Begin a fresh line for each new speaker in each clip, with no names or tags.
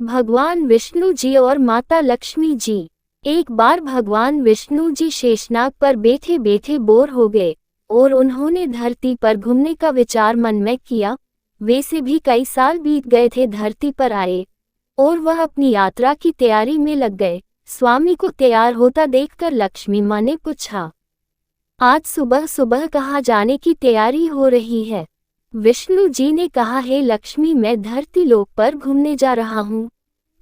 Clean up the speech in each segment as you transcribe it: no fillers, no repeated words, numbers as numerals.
भगवान विष्णु जी और माता लक्ष्मी जी। एक बार भगवान विष्णु जी शेषनाग पर बैठे बैठे बोर हो गए और उन्होंने धरती पर घूमने का विचार मन में किया। वैसे भी कई साल बीत गए थे धरती पर आए और वह अपनी यात्रा की तैयारी में लग गए। स्वामी को तैयार होता देखकर लक्ष्मी माँ ने पूछा, आज सुबह सुबह कहाँ जाने की तैयारी हो रही है? विष्णु जी ने कहा, है लक्ष्मी, मैं धरती लोक पर घूमने जा रहा हूँ।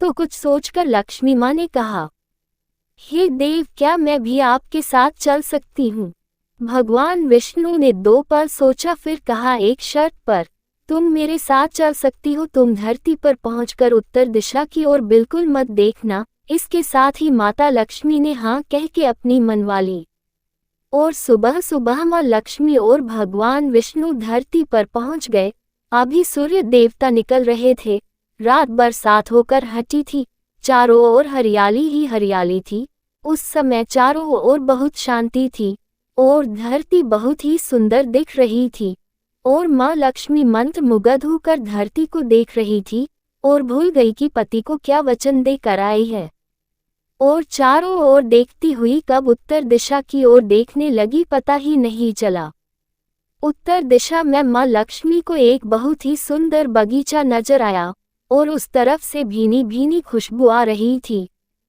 तो कुछ सोचकर लक्ष्मी माँ ने कहा, हे देव, क्या मैं भी आपके साथ चल सकती हूँ? भगवान विष्णु ने 2 पल सोचा, फिर कहा, एक शर्त पर। तुम मेरे साथ चल सकती हो। तुम धरती पर पहुंचकर उत्तर दिशा की ओर बिल्कुल मत देखना। इसके साथ ही माता लक्ष्मी ने हाँ कह के अपनी मनवा ली और सुबह सुबह माँ लक्ष्मी और भगवान विष्णु धरती पर पहुंच गए। अभी सूर्य देवता निकल रहे थे। रात बरसात होकर हटी थी। चारों ओर हरियाली ही हरियाली थी। उस समय चारों ओर बहुत शांति थी और धरती बहुत ही सुंदर दिख रही थी और माँ लक्ष्मी मंत्रमुग्ध होकर धरती को देख रही थी और भूल गई कि पति को क्या वचन देकर आई है और चारों ओर देखती हुई कब उत्तर दिशा की ओर देखने लगी पता ही नहीं चला। उत्तर दिशा में माँ लक्ष्मी को एक बहुत ही सुंदर बगीचा नजर आया और उस तरफ से भीनी भीनी खुशबू आ रही थी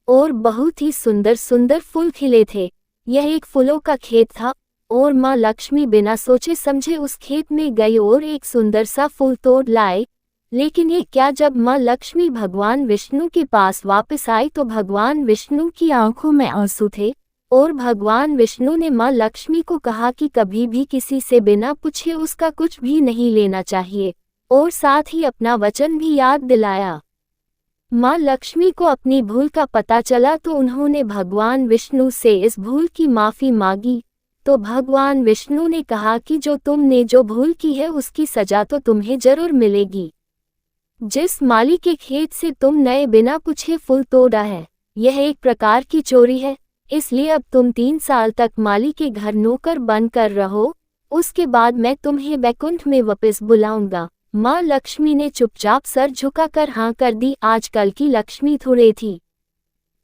और बहुत ही सुंदर सुंदर फूल खिले थे। यह एक फूलों का खेत था और माँ लक्ष्मी बिना सोचे समझे उस खेत में गई और एक सुंदर सा फूल तोड़ लाए। लेकिन ये क्या, जब माँ लक्ष्मी भगवान विष्णु के पास वापस आई तो भगवान विष्णु की आंखों में आंसू थे और भगवान विष्णु ने माँ लक्ष्मी को कहा कि कभी भी किसी से बिना पूछे उसका कुछ भी नहीं लेना चाहिए और साथ ही अपना वचन भी याद दिलाया। माँ लक्ष्मी को अपनी भूल का पता चला तो उन्होंने भगवान विष्णु से इस भूल की माफ़ी मांगी। तो भगवान विष्णु ने कहा कि जो तुमने जो भूल की है उसकी सजा तो तुम्हें जरूर मिलेगी। जिस माली के खेत से तुम नए बिना पूछे फूल तोड़ा है, यह एक प्रकार की चोरी है। इसलिए अब तुम 3 साल तक माली के घर नौकर बनकर रहो। उसके बाद मैं तुम्हें वैकुंठ में वापस बुलाऊंगा। माँ लक्ष्मी ने चुपचाप सर झुकाकर हाँ कर दी। आजकल की लक्ष्मी थोड़े थी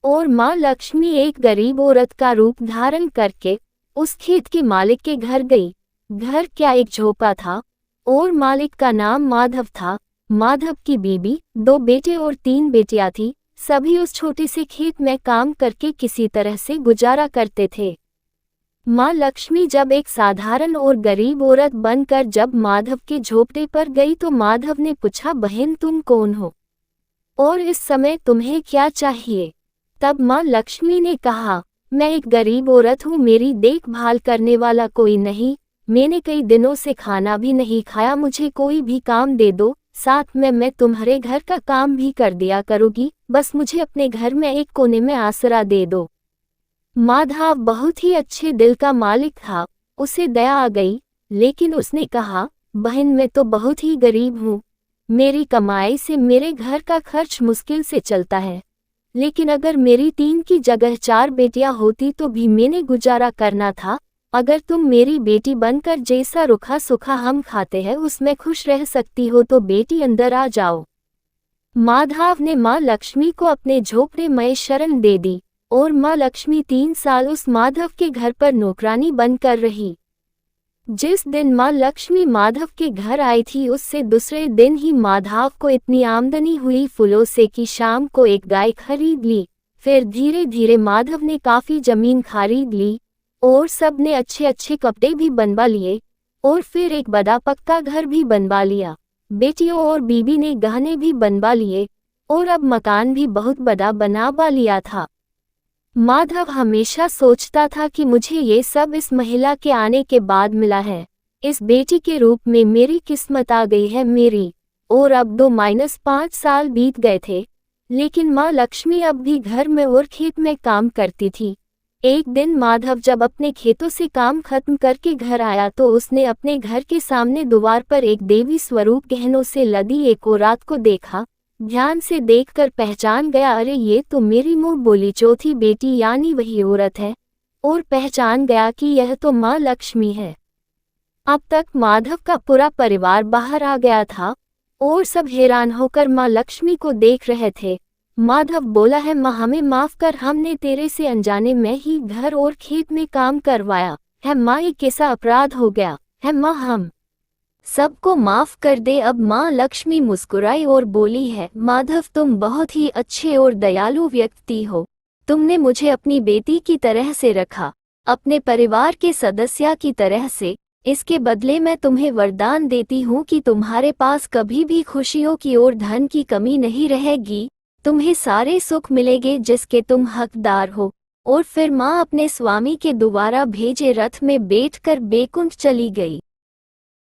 और माँ लक्ष्मी एक गरीब औरत का रूप धारण करके उस खेत के मालिक के घर गई। घर क्या, एक झोपड़ा था और मालिक का नाम माधव था। माधव की बीबी, 2 बेटे और 3 बेटियां थी। सभी उस छोटे से खेत में काम करके किसी तरह से गुजारा करते थे। माँ लक्ष्मी जब एक साधारण और गरीब औरत बनकर जब माधव के झोपड़े पर गई तो माधव ने पूछा, बहन तुम कौन हो और इस समय तुम्हें क्या चाहिए? तब माँ लक्ष्मी ने कहा, मैं एक गरीब औरत हूँ, मेरी देखभाल करने वाला कोई नहीं। मैंने कई दिनों से खाना भी नहीं खाया, मुझे कोई भी काम दे दो, साथ में मैं तुम्हारे घर का काम भी कर दिया करूँगी। बस मुझे अपने घर में एक कोने में आसरा दे दो। माधव बहुत ही अच्छे दिल का मालिक था। उसे दया आ गई, लेकिन उसने कहा, बहन मैं तो बहुत ही गरीब हूँ। मेरी कमाई से मेरे घर का खर्च मुश्किल से चलता है। लेकिन अगर मेरी 3 की जगह 4 बेटियां होती तो भी मैंने गुजारा करना था। अगर तुम मेरी बेटी बनकर जैसा रूखा सूखा हम खाते हैं उसमें खुश रह सकती हो तो बेटी अंदर आ जाओ। माधव ने माँ लक्ष्मी को अपने झोपड़े में शरण दे दी और माँ लक्ष्मी 3 साल उस माधव के घर पर नौकरानी बनकर रही। जिस दिन माँ लक्ष्मी माधव के घर आई थी उससे दूसरे दिन ही माधव को इतनी आमदनी हुई फूलों से कि शाम को एक गाय खरीद ली। फिर धीरे धीरे माधव ने काफ़ी जमीन खरीद ली और सबने अच्छे अच्छे कपड़े भी बनवा लिए और फिर एक बड़ा पक्का घर भी बनवा लिया। बेटियों और बीबी ने गहने भी बनवा लिए और अब मकान भी बहुत बड़ा बनवा लिया था। माधव हमेशा सोचता था कि मुझे ये सब इस महिला के आने के बाद मिला है। इस बेटी के रूप में मेरी किस्मत आ गई है मेरी। और अब 2-5 साल बीत गए थे, लेकिन माँ लक्ष्मी अब भी घर में और खेत में काम करती थी। एक दिन माधव जब अपने खेतों से काम खत्म करके घर आया तो उसने अपने घर के सामने द्वार पर एक देवी स्वरूप गहनों से लदी एक औरत को देखा। ध्यान से देखकर पहचान गया, अरे ये तो मेरी मुंह बोली चौथी बेटी यानी वही औरत है, और पहचान गया कि यह तो माँ लक्ष्मी है। अब तक माधव का पूरा परिवार बाहर आ गया था और सब हैरान होकर माँ लक्ष्मी को देख रहे थे। माधव बोला है माँ हमें माफ कर, हमने तेरे से अनजाने में ही घर और खेत में काम करवाया है माँ, ये कैसा अपराध हो गया है माँ, हम सबको माफ कर दे। अब माँ लक्ष्मी मुस्कुराई और बोली है माधव तुम बहुत ही अच्छे और दयालु व्यक्ति हो, तुमने मुझे अपनी बेटी की तरह से रखा, अपने परिवार के सदस्य की तरह से। इसके बदले मैं तुम्हें वरदान देती हूँ कि तुम्हारे पास कभी भी खुशियों की और धन की कमी नहीं रहेगी, तुम्हें सारे सुख मिलेंगे जिसके तुम हकदार हो। और फिर माँ अपने स्वामी के दोबारा भेजे रथ में बैठकर बैकुंठ चली गई।